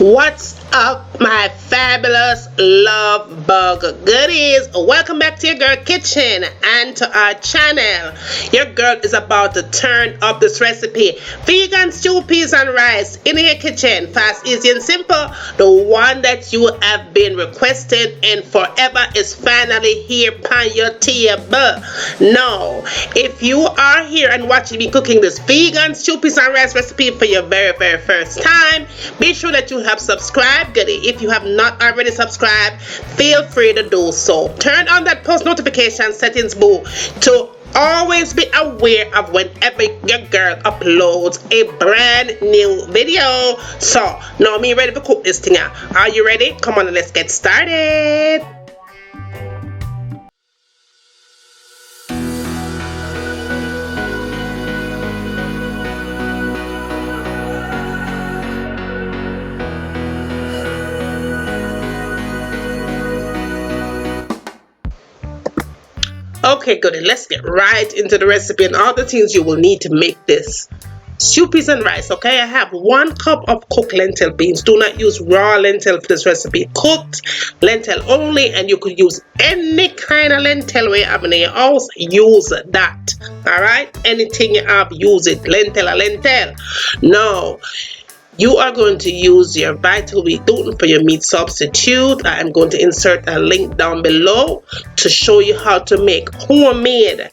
What's up, my fabulous love bug goodies? Welcome back to your girl kitchen and to our channel. Your girl is about to turn up this recipe: vegan stew peas and rice in your kitchen. Fast, easy and simple. The one that you have been requesting and forever is finally here on your table. Now, if you are here and watching me cooking this vegan stew peas and rice recipe for your very first time, be sure that you have subscribed, goodie. If you have not already subscribed, feel free to do so. Turn on that post notification settings, boo, to always be aware of whenever your girl uploads a brand new video. So now me ready to cook this thing out. Are you ready? Come on, let's get started. Okay, good. Let's get right into the recipe and all the things you will need to make this stew peas and rice. Okay, I have 1 cup of cooked lentil beans. Do not use raw lentil for this recipe. Cooked lentil only, and you could use any kind of lentil you have in your house. Use that. All right, anything you have, use it. Lentil or lentil. Now, you are going to use your vital wheat gluten for your meat substitute. I am going to insert a link down below to show you how to make homemade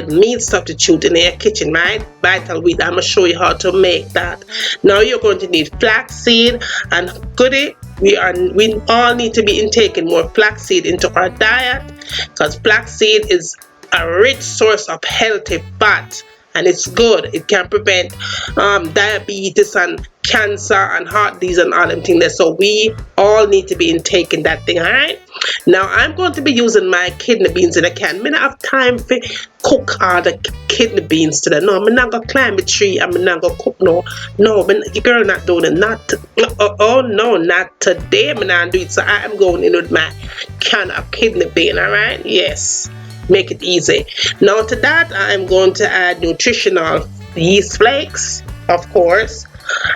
meat substitute in your kitchen, right? Vital wheat. I'm going to show you how to make that. Now you're going to need flaxseed, and goodie, we all need to be intaking more flaxseed into our diet, because flaxseed is a rich source of healthy fat. And it's good. It can prevent diabetes and cancer and heart disease and all them things there. So we all need to be intaking that thing, alright? Now I'm going to be using my kidney beans in a can. I don't have time to cook all the kidney beans today. No, I'm not going to climb a tree. I'm not going to cook no. No, your girl not doing it. Oh no, not today. I'm not doing it. So I am going in with my can of kidney bean, alright? Yes. Make it easy. Now to that, I'm going to add nutritional yeast flakes, of course,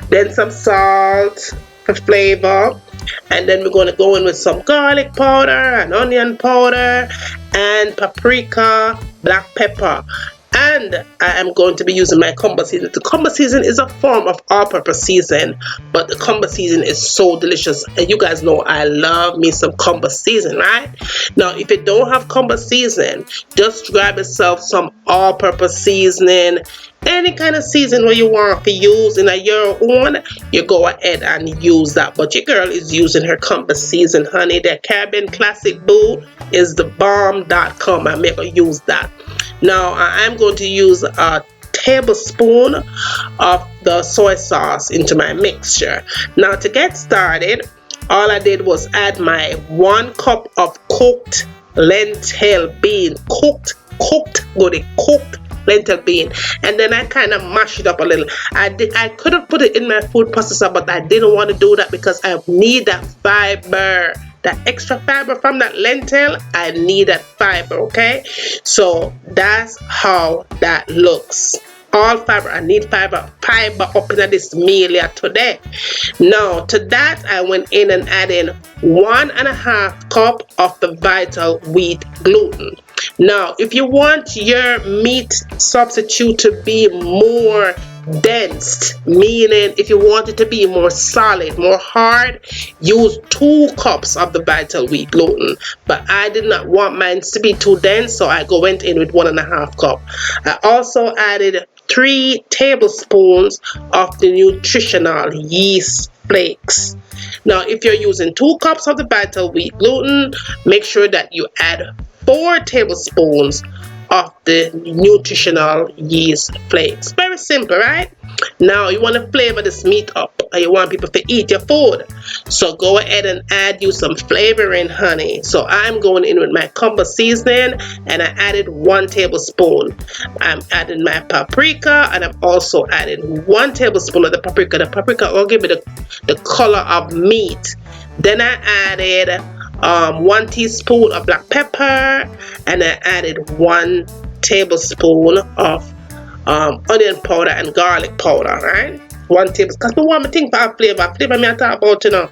then some salt for flavor, and then we're going to go in with some garlic powder and onion powder and paprika, black pepper, and I am going to be using my combo season. The combo season is a form of all-purpose season, but the combo season is so delicious, and you guys know I love me some combo season, right? Now if you don't have combo season, just grab yourself some all-purpose seasoning. Any kind of season where you want to use in your own, you go ahead and use that. But your girl is using her compass season, honey. The Caribbean Classic Boo is the bomb.com. I make her use that. Now I'm going to use a tablespoon of the soy sauce into my mixture. Now to get started, all I did was add my 1 cup of cooked lentil bean. Cooked lentil bean, and then I kind of mash it up a little. I could have put it in my food processor, but I didn't want to do that because I need that fiber, that extra fiber from that lentil. I need that fiber, okay? So that's how that looks. All fiber. I need fiber up in this meal here today. Now to that, I went in and added 1.5 cup of the vital wheat gluten. Now if you want your meat substitute to be more dense, meaning if you want it to be more solid, more hard, use 2 cups of the vital wheat gluten. But I did not want mine to be too dense, so I went in with 1.5 cup. I also added 3 tablespoons of the nutritional yeast flakes. Now if you're using 2 cups of the vital wheat gluten, make sure that you add 4 tablespoons of the nutritional yeast flakes. Very simple, right? Now you want to flavor this meat up, and you want people to eat your food, so go ahead and add you some flavoring, honey. So I'm going in with my combo seasoning, and I added 1 tablespoon. I'm adding my paprika, and I'm also adding 1 tablespoon of the paprika. The paprika will give it the color of meat. Then I added 1 teaspoon of black pepper, and I added 1 tablespoon of onion powder and garlic powder, right? 1 tablespoon, because we want me think for flavor. Flavor me I talk about, you know.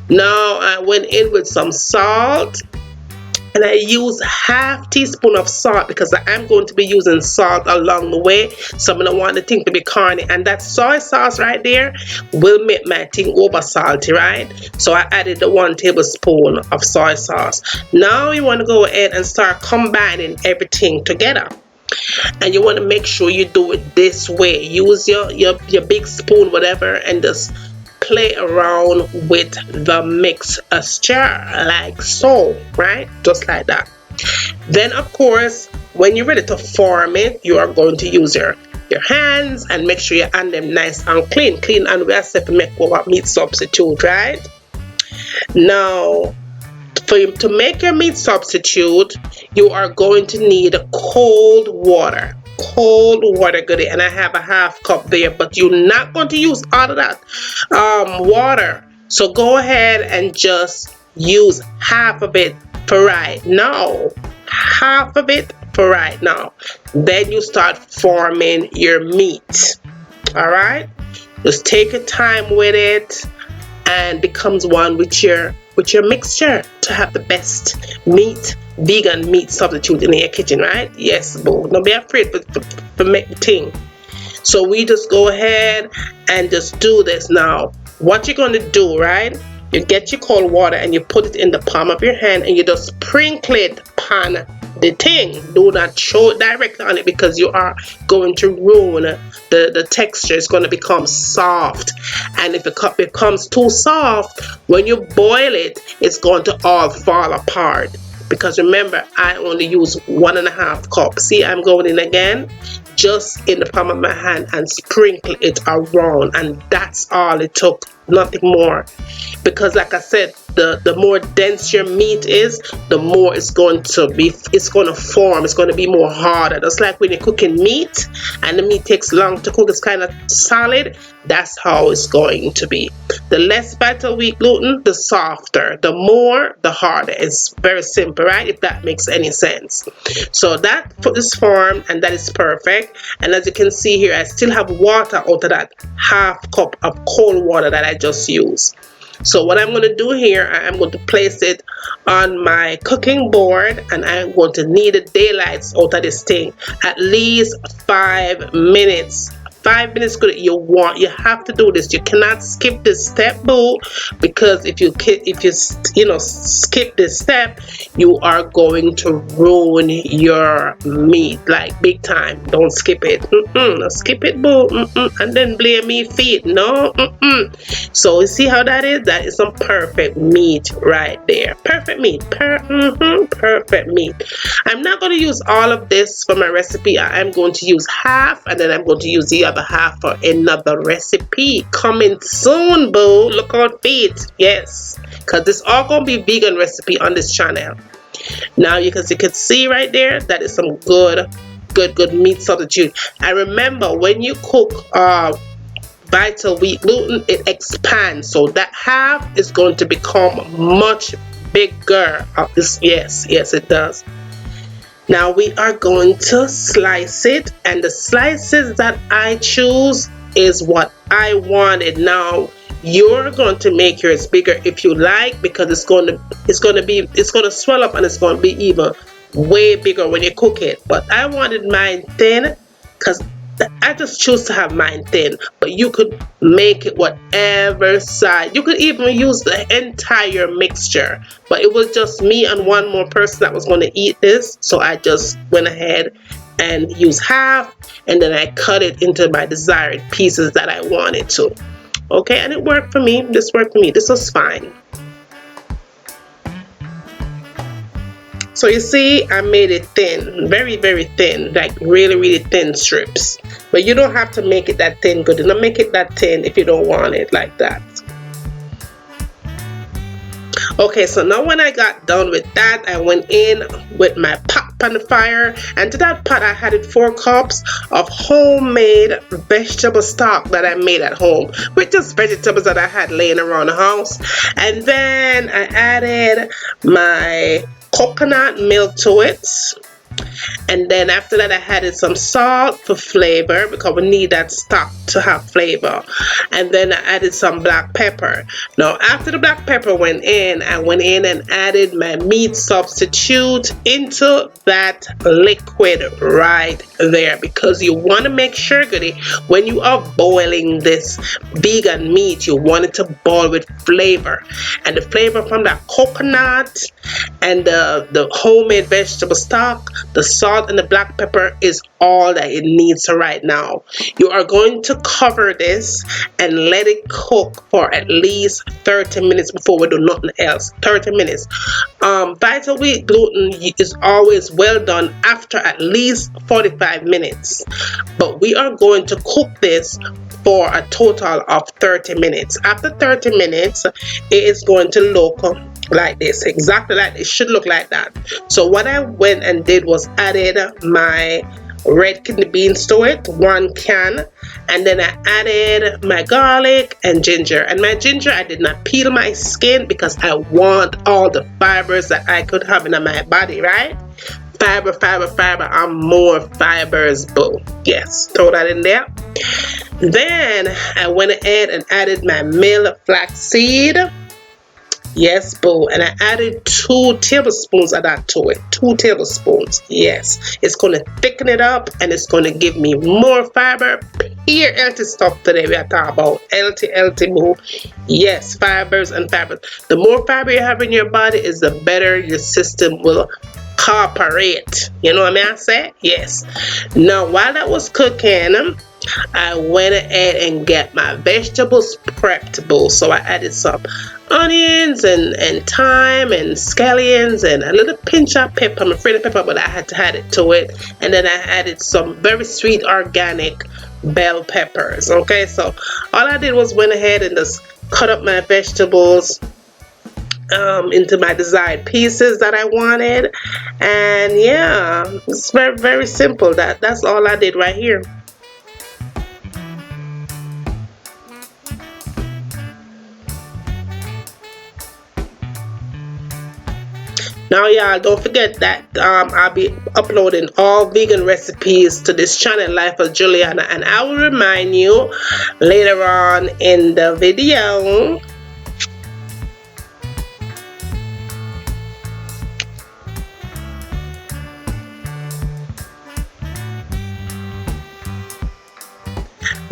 Now I went in with some salt, and I use half teaspoon of salt because I am going to be using salt along the way, so I don't want the thing to be corny. And that soy sauce right there will make my thing over salty, right? So I added the 1 tablespoon of soy sauce. Now you want to go ahead and start combining everything together. And you want to make sure you do it this way. Use your big spoon, whatever, and just play around with the mixture like so, right? Just like that. Then of course, when you're ready to form it, you are going to use your hands and make sure your hand them nice and clean and we are set to make our meat substitute, right? Now for you to make your meat substitute, you are going to need cold water. Cold water, goodie, and I have a half cup there, but you're not going to use all of that water. So go ahead and just use half of it for right now. Half of it for right now. Then you start forming your meat. All right, just take your time with it and becomes one with your mixture to have the best vegan meat substitute in your kitchen, right? Yes, boo. Don't be afraid to make the thing. So we just go ahead and just do this. Now what you're going to do, right, you get your cold water and you put it in the palm of your hand and you just sprinkle it upon the thing. Do not show it directly on it because you are going to ruin the texture. It's going to become soft, and if it becomes too soft, when you boil it, it's going to all fall apart. Because remember, I only use 1.5 cups. See, I'm going in again, just in the palm of my hand and sprinkle it around, and that's all it took, nothing more. Because like I said, the more dense your meat is, the more it's going to form. It's going to be more harder. Just like when you're cooking meat and the meat takes long to cook, it's kind of solid. That's how it's going to be. The less vital wheat gluten, the softer. The more, the harder. It's very simple, right? If that makes any sense. So that is formed and that is perfect. And as you can see here, I still have water out of that half cup of cold water that I just used. So what I'm going to do here, I'm going to place it on my cooking board and I'm going to knead the daylights out of this thing. At least 5 minutes. 5 minutes good. You have to do this. You cannot skip this step, boo, because if you skip this step, you are going to ruin your meat like big time. Don't skip it. Don't skip it, boo. And then blame me feet. No. So you see how that is? That is some perfect meat right there. Perfect meat. Perfect meat. I'm not going to use all of this for my recipe. I'm going to use half, and then I'm going to use the other half for another recipe coming soon, boo. Look out for it. Yes, because it's all gonna be vegan recipe on this channel. Now you can see right there that is some good meat substitute. And remember, when you cook vital wheat gluten, it expands, so that half is going to become much bigger. Yes, it does. Now we are going to slice it, and the slices that I choose is what I wanted. Now you're going to make yours bigger if you like, because it's going to swell up and it's going to be even way bigger when you cook it. But I wanted mine thin because I just choose to have mine thin, but you could make it whatever size. You could even use the entire mixture, but it was just me and one more person that was going to eat this, so I just went ahead and used half, and then I cut it into my desired pieces that I wanted to. Okay, and it worked for me. This worked for me. This was fine. So you see, I made it thin, very thin, like really thin strips. But you don't have to make it that thin. Good enough. Make it that thin if you don't want it like that. Okay, so now when I got done with that, I went in with my pot on the fire, and to that pot I added 4 cups of homemade vegetable stock that I made at home with just vegetables that I had laying around the house. And then I added my coconut milk to it, and then after that I added some salt for flavor because we need that stock to have flavor. and then I added some black pepper. Now after the black pepper went in, I went in and added my meat substitute into that liquid right there, because you want to make sure, goody, when you are boiling this vegan meat, you want it to boil with flavor, and the flavor from that coconut and the homemade vegetable stock, the salt and the black pepper is all that it needs right now. You are going to cover this and let it cook for at least 30 minutes before we do nothing else. 30 minutes. Vital wheat gluten is always well done after at least 45 minutes, but we are going to cook this for a total of 30 minutes. After 30 minutes, it is going to look like this, exactly like it should look like that. So what I went and did was added my red kidney beans to it, 1 can, and then I added my garlic and ginger. And my ginger, I did not peel my skin because I want all the fibers that I could have in my body, right? Fiber, fiber, fiber, and more fibers, boo. Yes, throw that in there. Then I went ahead and added my mill flaxseed. Yes, boo. And I added 2 tablespoons of that to it. 2 tablespoons. Yes. It's going to thicken it up and it's going to give me more fiber. Pure healthy stuff today we are talking about. Healthy, boo. Yes, fibers and fibers. The more fiber you have in your body is the better your system will cooperate. You know what I say? Yes. Now, while that was cooking, I went ahead and get my vegetables prepped, boo. So I added some onions and thyme and scallions and a little pinch of pepper. I'm afraid of pepper, but I had to add it to it. And then I added some very sweet organic bell peppers. Okay, so all I did was went ahead and just cut up my vegetables into my desired pieces that I wanted. And yeah, it's very, very simple. That's all I did right here. Now y'all, don't forget that I'll be uploading all vegan recipes to this channel, Life of Juliana, and I will remind you later on in the video.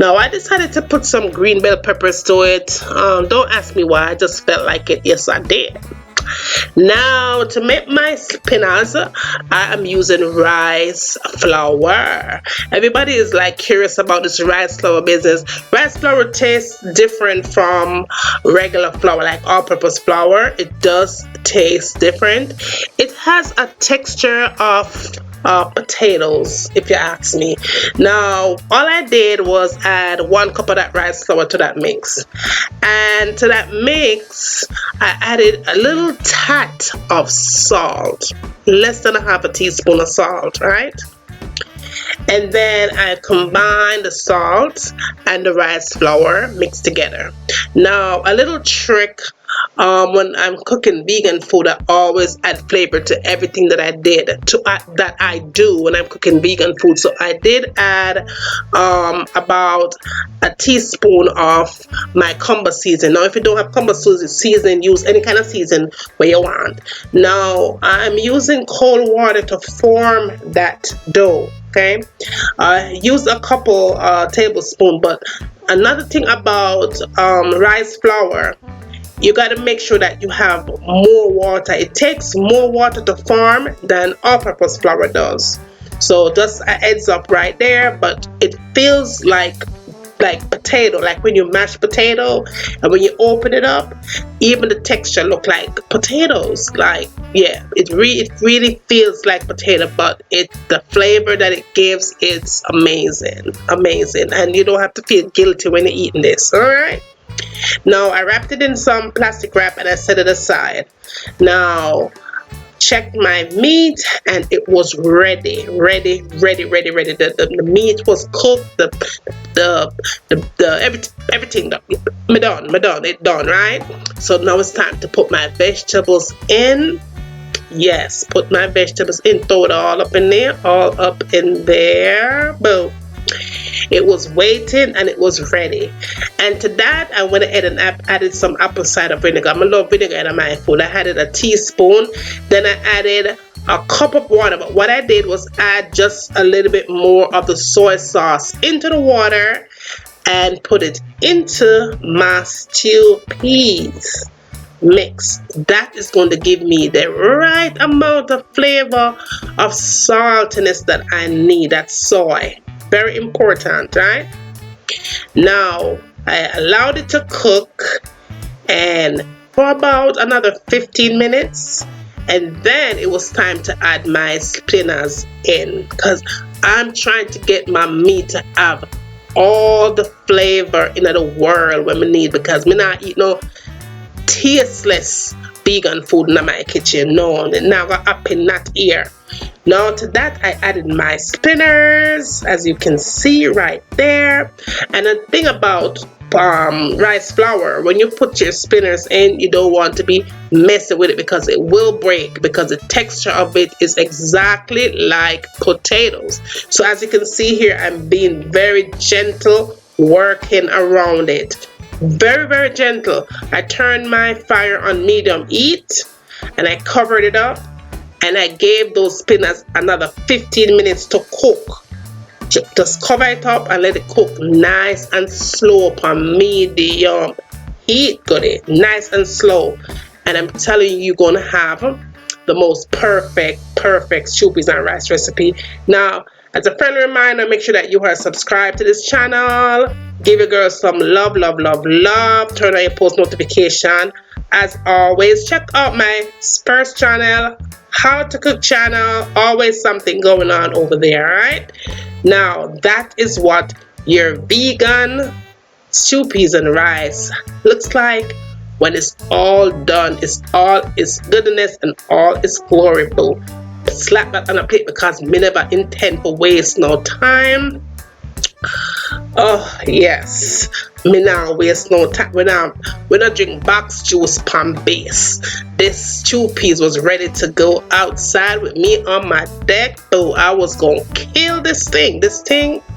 Now I decided to put some green bell peppers to it. Don't ask me why, I just felt like it. Yes, I did. Now to make my spinners, I am using rice flour. Everybody is like curious about this rice flour business. Rice flour tastes different from regular flour, like all-purpose flour. It does taste different. It has a texture of potatoes, if you ask me. Now all I did was add 1 cup of that rice flour to that mix, and to that mix I added a little touch of salt, less than a half a teaspoon of salt, right? And then I combine the salt and the rice flour mixed together. Now a little trick, when I'm cooking vegan food, I always add flavor to everything that I do when I'm cooking vegan food. So I did add about a teaspoon of my combo season. Now if you don't have combo season, use any kind of season where you want. Now I'm using cold water to form that dough. Okay, use a couple tablespoons. But another thing about rice flour, you got to make sure that you have more water. It takes more water to form than all-purpose flour does. So just a heads up right there. But it feels like potato, like when you mash potato and when you open it up, even the texture look like potatoes. Like, yeah, it really feels like potato, but the flavor that it gives, it's amazing, and you don't have to feel guilty when you're eating this. All right. Now I wrapped it in some plastic wrap and I set it aside. Now checked my meat and it was ready. The meat was cooked, everything done, right? So now it's time to put my vegetables in. Yes, put my vegetables in, throw it all up in there, boom. It was waiting and it was ready. And to that, I went ahead and added some apple cider vinegar. I love vinegar in my food. I added a teaspoon. Then I added a cup of water. But what I did was add just a little bit more of the soy sauce into the water and put it into my stew peas mix. That is going to give me the right amount of flavor of saltiness that I need. That's soy. Very important, right? Now I allowed it to cook and for about another 15 minutes, and then it was time to add my spinners in, because I'm trying to get my meat to have all the flavor in the world when we need, because me not eat no tasteless vegan food in my kitchen. No, now got happen not here. Now to that I added my spinners, as you can see right there. And the thing about rice flour, when you put your spinners in, you don't want to be messing with it because it will break, because the texture of it is exactly like potatoes. So as you can see here, I'm being very gentle working around it. Very, very gentle. I turned my fire on medium heat and I covered it up, and I gave those spinners another 15 minutes to cook. Just cover it up and let it cook nice and slow upon medium heat. Goody, nice and slow. And I'm telling you, you're gonna have the most perfect stew peas and rice recipe. Now, as a friendly reminder, make sure that you are subscribed to this channel. Give your girl some love, love, love, love. Turn on your post notification. As always, check out my first channel, How to Cook channel. Always something going on over there, right? Now, that is what your vegan stew peas and rice looks like when it's all done. It's all its goodness and all its glory. Boo. Slap that on a plate, because me never intend to waste no time. Oh yes, me now waste no time. We not drink box juice pan base. This stew peas was ready to go outside with me on my deck. Oh, I was gonna kill this thing.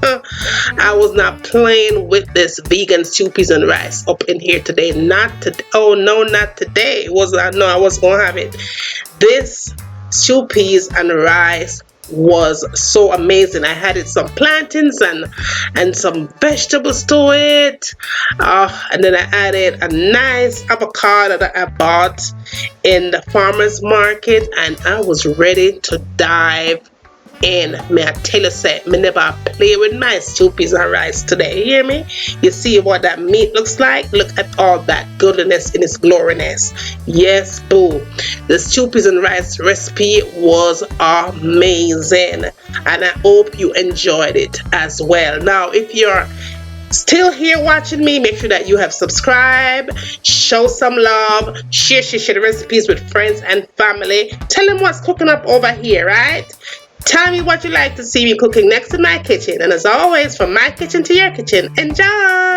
I was not playing with this vegan stew peas and rice up in here today. Not today. Oh no, not today. I was gonna have it. This stew peas and rice was so amazing. I added some plantains and some vegetables to it, and then I added a nice avocado that I bought in the farmer's market, and I was ready to dive in. May I tell you, say, me never play with my stew peas and rice today. You hear me? You see what that meat looks like? Look at all that goodness in its gloriness. Yes, boo. The stew peas and rice recipe was amazing, and I hope you enjoyed it as well. Now, if you're still here watching me, make sure that you have subscribed, show some love, share the recipes with friends and family. Tell them what's cooking up over here, right? Tell me what you like to see me cooking next in my kitchen. And as always, from my kitchen to your kitchen, enjoy!